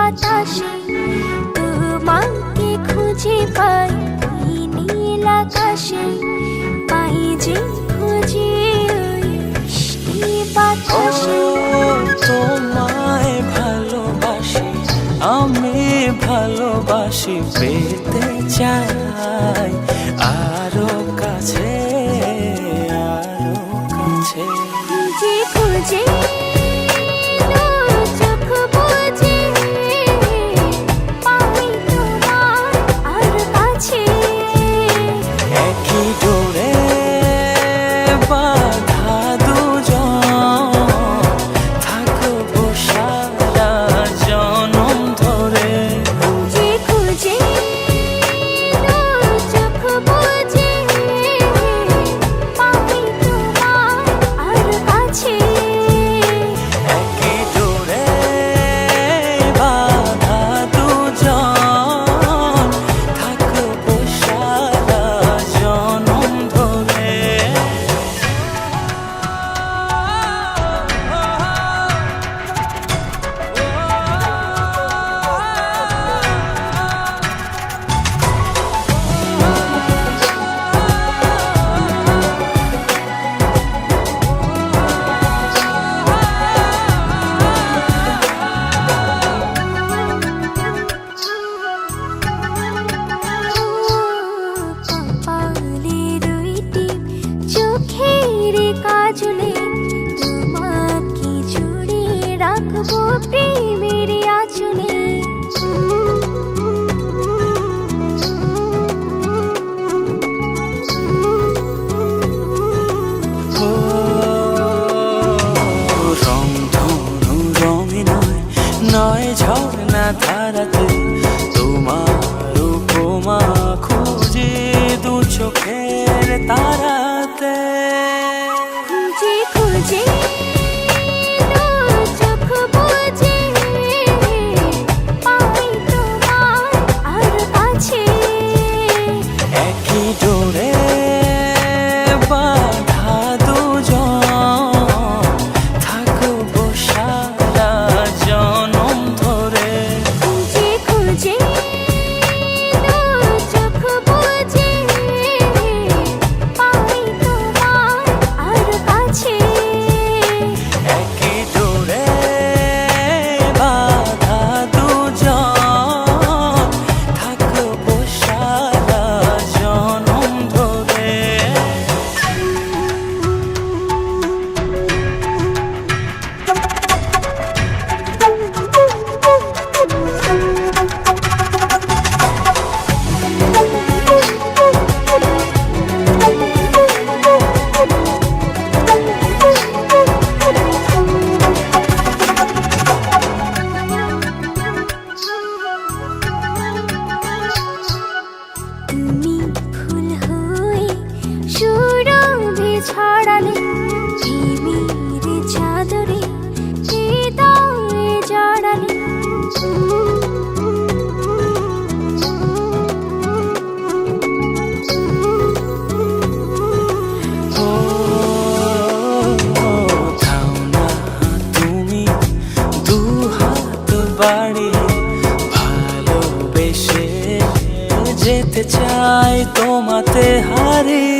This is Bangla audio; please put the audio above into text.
বাতাসে তোমাকে খুঁজে পাই নীল আকাশে, পাই যে খুঁজে ওই বৃষ্টি বাতাসে। তোমায় ভালোবাসি, আমি ভালোবাসি, পেতে চাই আরো কাছে, আরো কাছে। খুঁজে খুঁজে চোখ বুজে পাই তোমার আর কাছে, একই ডোরে বাঁধা দুজন, থাকবো সারা জনম ধরে। খুঁজে খুঁজে চোখ বুজে পাই তোমার আর কাছে, একই ডোরে বাঁধা দুজন, থাকবো সারা জনম ধরে। কপালে দুইটি চোখের কাজলে তোমাকে জুড়ে রাখবো প্রেমের আঁচলে। রং ধনু রঙে নয়, নয় ঝর্ণা ধারাতে, তোমার উপমা খুঁজে দু চোখের তারাতে। খুঁজে খুঁজে চোখ বুজে পাই তোমার আর কাছে, একই ডোরে বাঁধা দুজন, থাকবো সারা জনম ধরে। খুঁজে খুঁজে চোখ বুজে পাই তোমার আর কাছে, একই ডোরে বাঁধা দুজন, থাকবো সারা জনম ধরে। তুমি ফুল হয়ে সুরভি ছড়ালে, প্রেমের চাদরে হৃদয়ে জড়ালে। ও থাও না তুমি দু হাত বাড়িয়ে, ভালোবেসে যেতে চাই তোমাতে হারিয়ে।